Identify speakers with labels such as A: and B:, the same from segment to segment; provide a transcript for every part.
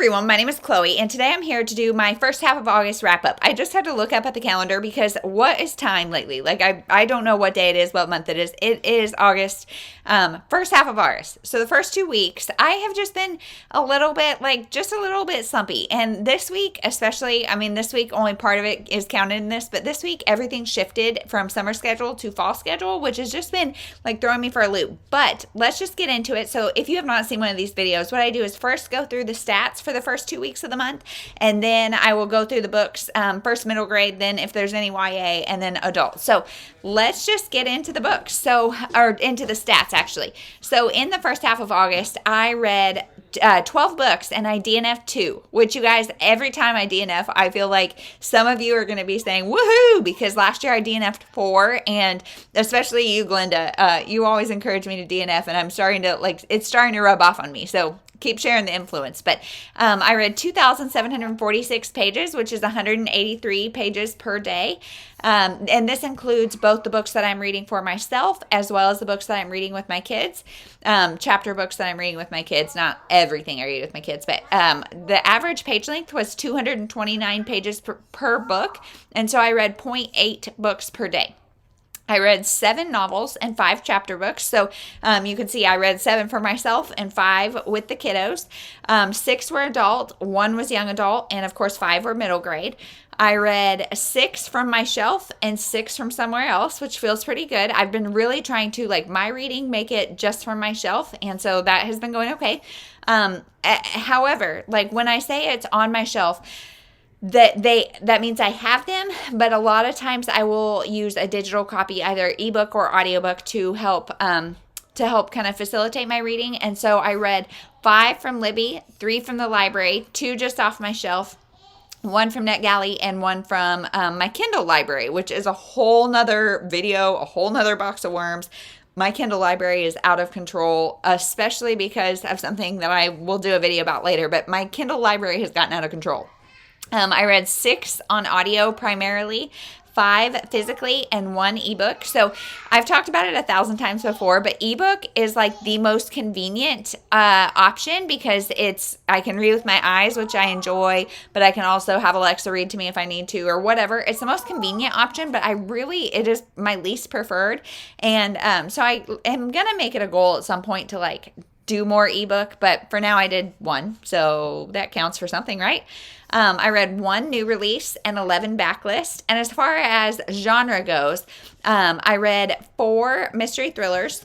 A: everyone, my name is Chloe, and today I'm here to do my first half of August wrap-up. I just had to look up at the calendar because what is time lately? Like, I don't know what day it is, what month it is. It is August, first half of August. So the first 2 weeks, I have just been a little bit, just a little bit slumpy. And this week, especially, this week, only part of it is counted in this, but this week, everything shifted from summer schedule to fall schedule, which has just been, throwing me for a loop. But let's just get into it. So if you have not seen one of these videos, what I do is first go through the stats for the first 2 weeks of the month, and then I will go through the books, first middle grade, then if there's any YA, and then adult. So let's just get into the books, or into the stats actually. So in the first half of August, I read 12 books, and I DNF'd 2, which you guys, every time I DNF, I feel like some of you are going to be saying, woohoo, because last year I DNF'd 4, and especially you, Glenda, you always encourage me to DNF, and I'm starting to, it's starting to rub off on me, so keep sharing the influence. But I read 2,746 pages, which is 183 pages per day. And this includes both the books that I'm reading for myself, as well as the books that I'm reading with my kids. Chapter books that I'm reading with my kids, not everything I read with my kids, but the average page length was 229 pages per book. And so I read 0.8 books per day. I read 7 novels and 5 chapter books. So you can see I read 7 for myself and 5 with the kiddos. 6 were adult, 1 was young adult, and of course 5 were middle grade. I read 6 from my shelf and 6 from somewhere else, which feels pretty good. I've been really trying to, my reading, make it just from my shelf, and so that has been going okay. However, when I say it's on my shelf, that means I have them, but a lot of times I will use a digital copy, either ebook or audiobook, to help kind of facilitate my reading. And so I read 5 from Libby, 3 from the library, 2 just off my shelf, 1 from NetGalley, and 1 from my Kindle library, which is a whole nother video, a whole nother box of worms. My Kindle library is out of control, especially because of something that I will do a video about later, but my Kindle library has gotten out of control. I read 6 on audio primarily, 5 physically, and 1 ebook. So I've talked about it 1,000 times before, but ebook is the most convenient option because I can read with my eyes, which I enjoy, but I can also have Alexa read to me if I need to or whatever. It's the most convenient option, but it is my least preferred. And so I am going to make it a goal at some point to do more ebook, but for now I did 1, so that counts for something, right? I read 1 new release and 11 backlist. And as far as genre goes, I read 4 mystery thrillers,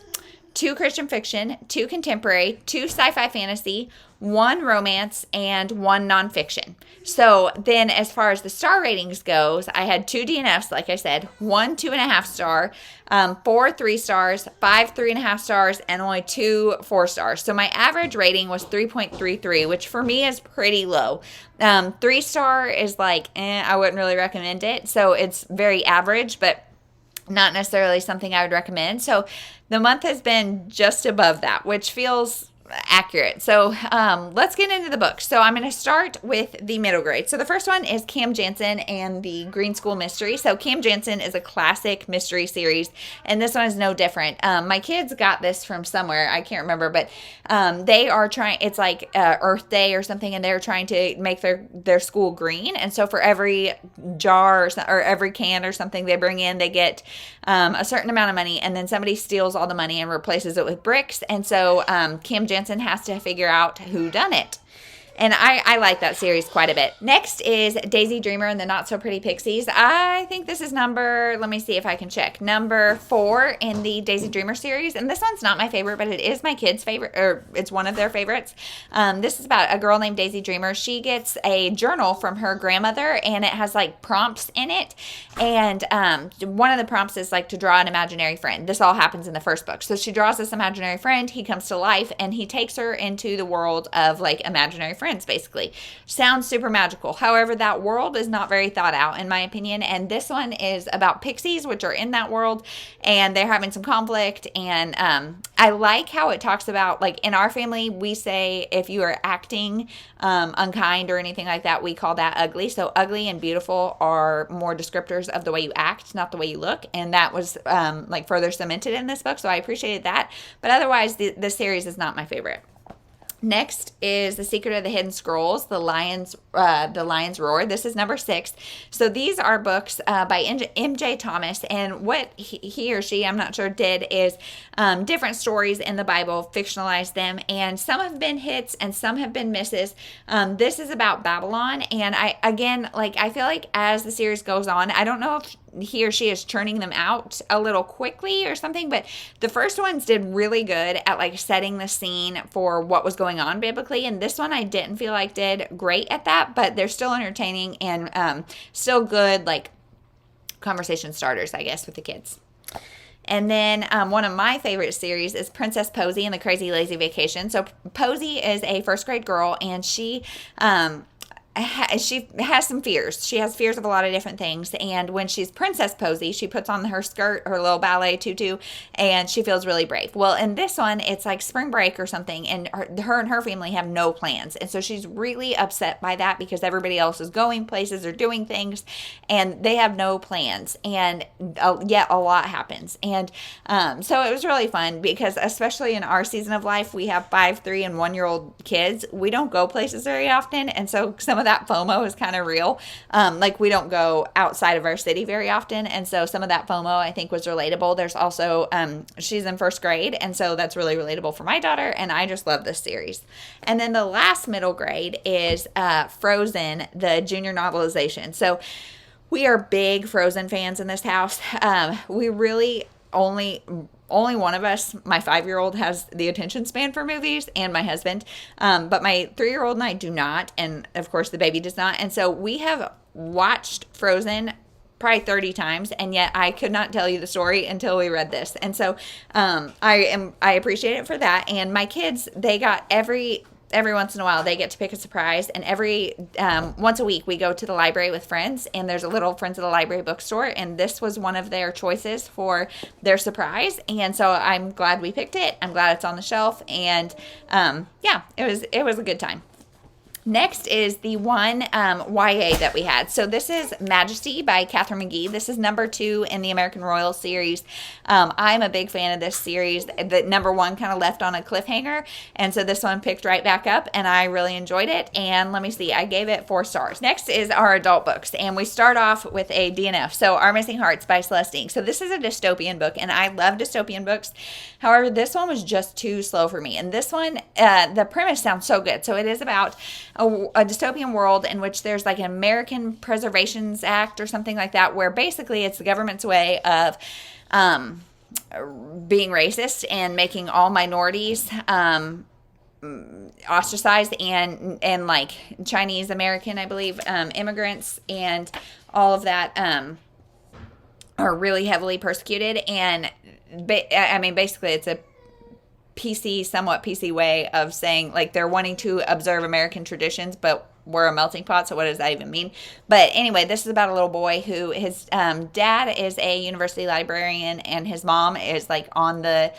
A: 2 Christian fiction, 2 contemporary, 2 sci-fi fantasy, 1 romance, and 1 nonfiction. So then as far as the star ratings goes, I had 2 DNFs, like I said, 1 2.5 star, 4 3 stars, 5 3.5 stars, and only 2 4 stars. So my average rating was 3.33, which for me is pretty low. 3 star is I wouldn't really recommend it. So it's very average, but not necessarily something I would recommend. So the month has been just above that, which feels accurate. So let's get into the book. So I'm going to start with the middle grade. So the first one is Cam Jansen and the Greene School Mystery. So Cam Jansen is a classic mystery series, and this one is no different. My kids got this from somewhere. I can't remember, but they are trying, it's Earth Day or something, and they're trying to make their school green. And so for every jar or every can or something they bring in, they get a certain amount of money, and then somebody steals all the money and replaces it with bricks. And so Cam Jansen has to figure out who done it. And I like that series quite a bit. Next is Daisy Dreamer and the Not So Pretty Pixies. I think this is let me see if I can check, number 4 in the Daisy Dreamer series. And this one's not my favorite, but it is my kids' favorite, or it's one of their favorites. This is about a girl named Daisy Dreamer. She gets a journal from her grandmother, and it has prompts in it. And one of the prompts is to draw an imaginary friend. This all happens in the first book. So she draws this imaginary friend. He comes to life, and he takes her into the world of imaginary friends, basically. Sounds super magical. However, that world is not very thought out, in my opinion. And this one is about pixies, which are in that world, and they're having some conflict. And I like how it talks about, in our family, we say if you are acting unkind or anything like that, we call that ugly. So ugly and beautiful are more descriptors of the way you act, not the way you look. And that was further cemented in this book, so I appreciated that. But otherwise, the series is not my favorite. Next is The Secret of the Hidden Scrolls, The Lion's Roar. This is number 6. So these are books by M.J. Thomas, and what he or she, I'm not sure, did is different stories in the Bible, fictionalized them, and some have been hits and some have been misses. This is about Babylon, and I feel like as the series goes on, I don't know if he or she is churning them out a little quickly or something, but the first ones did really good at like setting the scene for what was going on biblically, and this one I didn't feel like did great at that, but they're still entertaining and still good like conversation starters, I guess, with the kids. And then one of my favorite series is Princess Posey and the Crazy Lazy Vacation. So Posey is a first grade girl, and she has some fears. She has fears of a lot of different things. And when she's Princess Posey, she puts on her skirt, her little ballet tutu, and she feels really brave. Well, in this one, it's like spring break or something, and her and her family have no plans. And so she's really upset by that because everybody else is going places or doing things, and they have no plans. And yet a lot happens. And so it was really fun because especially in our season of life, we have 5, 3, and 1-year-old kids. We don't go places very often. And so some of that FOMO is kind of real. Like we don't go outside of our city very often. And so some of that FOMO I think was relatable. There's also, she's in first grade. And so that's really relatable for my daughter. And I just love this series. And then the last middle grade is Frozen, the junior novelization. So we are big Frozen fans in this house. We really only one of us, my 5-year-old, has the attention span for movies, and my husband. But my 3-year-old and I do not. And of course the baby does not. And so we have watched Frozen probably 30 times, and yet I could not tell you the story until we read this. And so I appreciate it for that. And my kids, they got every once in a while they get to pick a surprise, and every once a week we go to the library with friends, and there's a little Friends of the Library bookstore, and this was one of their choices for their surprise. And so I'm glad we picked it. I'm glad it's on the shelf, and it was a good time. Next is the one YA that we had. So this is Majesty by Katharine McGee. This is number 2 in the American Royal series. I'm a big fan of this series. The number 1 kind of left on a cliffhanger, and so this one picked right back up, and I really enjoyed it. And let me see, I gave it 4 stars. Next is our adult books, and we start off with a DNF. So Our Missing Hearts by Celeste. So this is a dystopian book, and I love dystopian books. However, this one was just too slow for me. And this one, the premise sounds so good. So it is about a dystopian world in which there's like an American Preservations Act or something like that, where basically it's the government's way of being racist and making all minorities ostracized, and like Chinese American, I believe, immigrants and all of that are really heavily persecuted. And basically it's a somewhat PC way of saying like they're wanting to observe American traditions, but we're a melting pot. So what does that even mean? But anyway, this is about a little boy who his dad is a university librarian, and his mom is like on the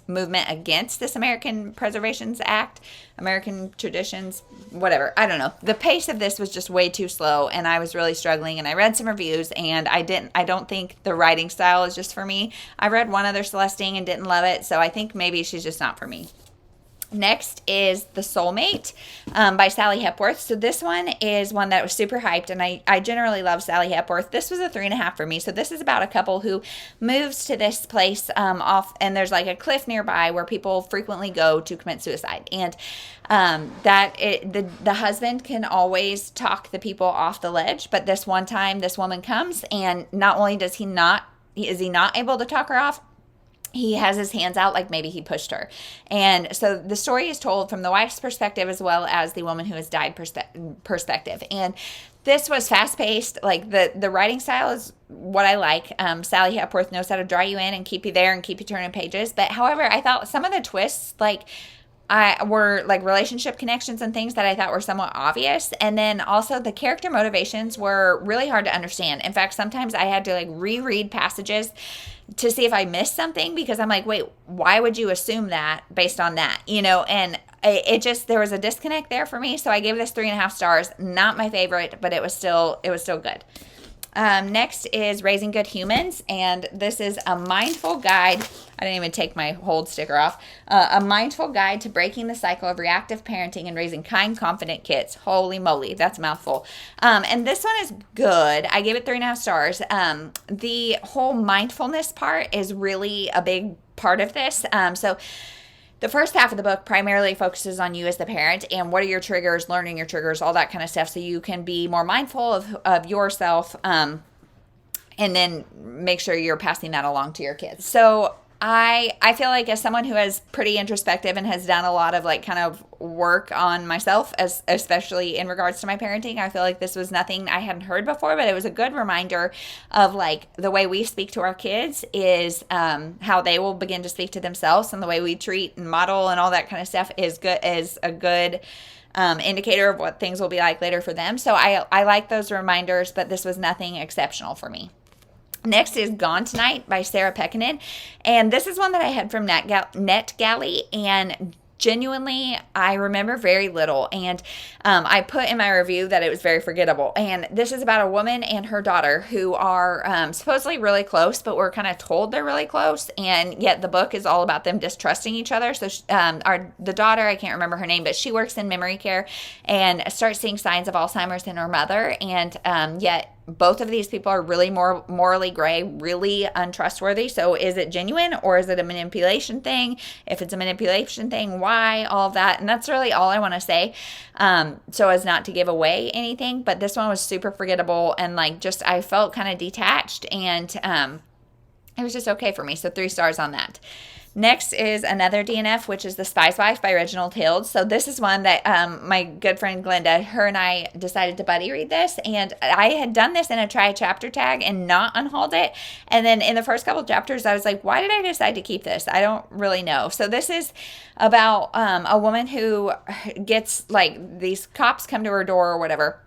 A: movement against this American Preservations Act, American traditions, whatever. I don't know. The pace of this was just way too slow, and I was really struggling. And I read some reviews, and I don't think the writing style is just for me. I read one other Celeste and didn't love it, so I think maybe she's just not for me. Next is The Soulmate by Sally Hepworth. So this one is one that was super hyped, and I generally love Sally Hepworth. This was a 3.5 for me. So this is about a couple who moves to this place and there's like a cliff nearby where people frequently go to commit suicide. And the husband can always talk the people off the ledge, but this one time this woman comes, and not only is he not able to talk her off, he has his hands out like maybe he pushed her. And so the story is told from the wife's perspective as well as the woman who has died perspective. And this was fast-paced. Like the writing style is what I like. Sally Hepworth knows how to draw you in and keep you there and keep you turning pages. But however, I thought some of the twists were like relationship connections and things that I thought were somewhat obvious. And then also the character motivations were really hard to understand. In fact, sometimes I had to like reread passages to see if I missed something, because I'm like, wait, why would you assume that based on that? And there was a disconnect there for me. So I gave this 3.5 stars. Not my favorite, but it was still good. Next is Raising Good Humans, and this is a mindful guide. I didn't even take my hold sticker off. A mindful guide to breaking the cycle of reactive parenting and raising kind, confident kids. Holy moly, that's a mouthful. And this one is good. I gave it 3.5 stars. The whole mindfulness part is really a big part of this. So the first half of the book primarily focuses on you as the parent and what are your triggers, learning your triggers, all that kind of stuff, so you can be more mindful of yourself, and then make sure you're passing that along to your kids. So I feel like, as someone who is pretty introspective and has done a lot of like kind of work on myself, especially in regards to my parenting, I feel like this was nothing I hadn't heard before, but it was a good reminder of like the way we speak to our kids is how they will begin to speak to themselves, and the way we treat and model and all that kind of stuff is a good indicator of what things will be like later for them. So I like those reminders, but this was nothing exceptional for me. Next is Gone Tonight by Sarah Pekkanen, and this is one that I had from NetGalley, and genuinely, I remember very little, and I put in my review that it was very forgettable. And this is about a woman and her daughter who are supposedly really close, but we're kind of told they're really close, and yet the book is all about them distrusting each other. So the daughter, I can't remember her name, but she works in memory care and starts seeing signs of Alzheimer's in her mother, and yet both of these people are really morally gray, really untrustworthy. So is it genuine, or is it a manipulation thing? If it's a manipulation thing, why? All of that. And that's really all I want to say, so as not to give away anything. But this one was super forgettable, and like just I felt kind of detached, and it was just okay for me. So 3 stars on that. Next is another DNF, which is The Spies Wife by Reginald. So this is one that my good friend Glenda, her and I decided to buddy read this. And I had done this in a try chapter tag and not unhauled it. And then in the first couple chapters, I was like, why did I decide to keep this? I don't really know. So this is about a woman who gets, like, these cops come to her door or whatever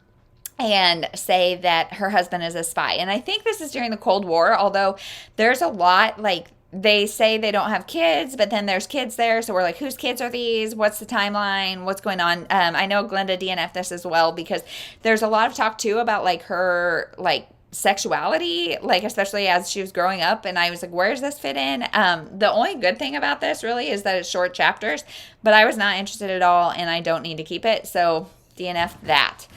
A: and say that her husband is a spy. And I think this is during the Cold War, although there's a lot, like, they say they don't have kids, but then there's kids there. So we're like, whose kids are these? What's the timeline? What's going on? I know Glenda DNF this as well, because there's a lot of talk too about like her like sexuality, like especially as she was growing up. And I was like, where does this fit in? The only good thing about this really is that it's short chapters, but I was not interested at all, and I don't need to keep it. So DNF that.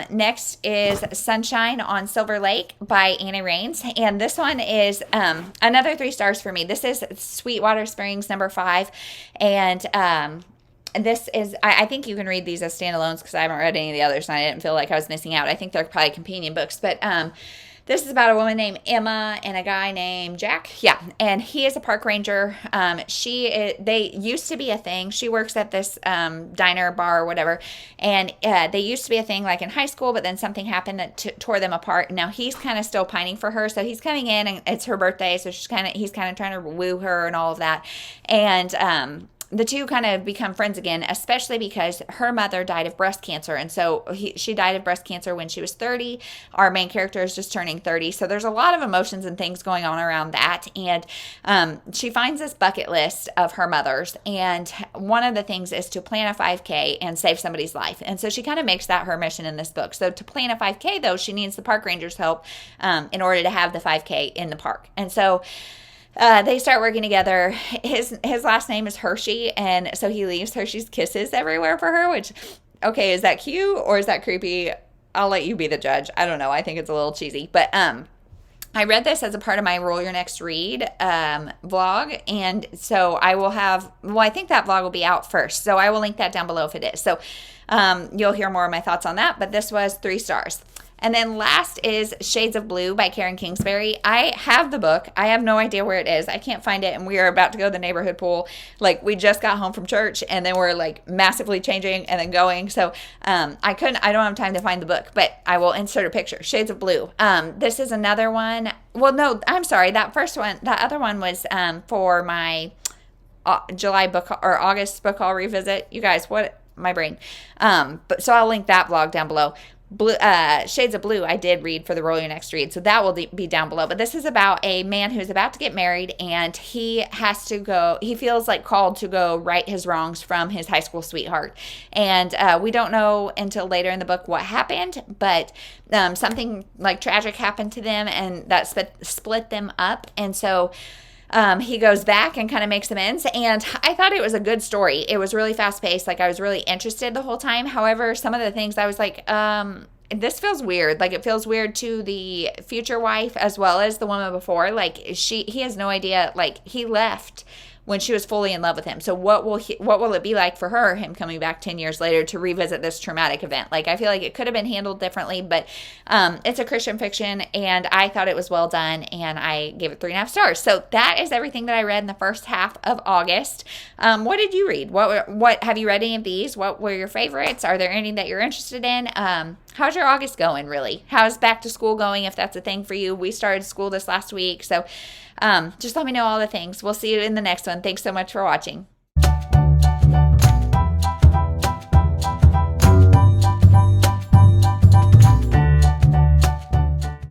A: Next is Sunshine on Silver Lake by Annie Raines. And this one is another 3 stars for me. This is Sweetwater Springs #5. And this is, I think you can read these as standalones, because I haven't read any of the others and I didn't feel like I was missing out. I think they're probably companion books. But this is about a woman named Emma and a guy named Jack. Yeah, and he is a park ranger. They used to be a thing. She works at this diner, bar, or whatever, and they used to be a thing like in high school, but then something happened that tore them apart. Now he's kind of still pining for her, so he's coming in, and it's her birthday, so he's kind of trying to woo her and all of that, and the two kind of become friends again, especially because her mother died of breast cancer. And so she died of breast cancer when she was 30. Our main character is just turning 30. So there's a lot of emotions and things going on around that. And she finds this bucket list of her mother's. And one of the things is to plan a 5K and save somebody's life. And so she kind of makes that her mission in this book. So to plan a 5K, though, she needs the park ranger's help in order to have the 5K in the park. And so they start working together. His last name is Hershey, and so he leaves Hershey's Kisses everywhere for her, which, okay, is that cute or is that creepy? I'll let you be the judge. I don't know. I think it's a little cheesy. But I read this as a part of my Roll Your Next Read vlog, and so I will have, well, I think that vlog will be out first, so I will link that down below if it is. So you'll hear more of my thoughts on that, but this was 3 stars. And then last is Shades of Blue by Karen Kingsbury. I have the book. I have no idea where it is. I can't find it, and we are about to go to the neighborhood pool. Like, we just got home from church, and then we're like massively changing and then going. So I don't have time to find the book, but I will insert a picture. Shades of Blue. This is another one. Well, no, I'm sorry. That other one was for my July book or August book haul revisit. You guys, what? My brain. But so I'll link that vlog down below. Shades of Blue I did read for the Roll Your Next Read, so that will be down below. But this is about a man who's about to get married, and he feels like called to go right his wrongs from his high school sweetheart. And we don't know until later in the book what happened, but something like tragic happened to them, and that split them up. And so he goes back and kind of makes amends, and I thought it was a good story. It was really fast-paced. Like, I was really interested the whole time. However, some of the things I was like, this feels weird. Like, it feels weird to the future wife as well as the woman before. Like, he has no idea. Like, he left when she was fully in love with him. So what will it be like for her, him coming back 10 years later to revisit this traumatic event? Like, I feel like it could have been handled differently, but it's a Christian fiction, and I thought it was well done, and I gave it 3.5 stars. So that is everything that I read in the first half of August. What did you read? What have you read any of these? What were your favorites? Are there any that you're interested in? How's your August going, really? How's back to school going, if that's a thing for you? We started school this last week, so just let me know all the things. We'll see you in the next one. Thanks so much for watching.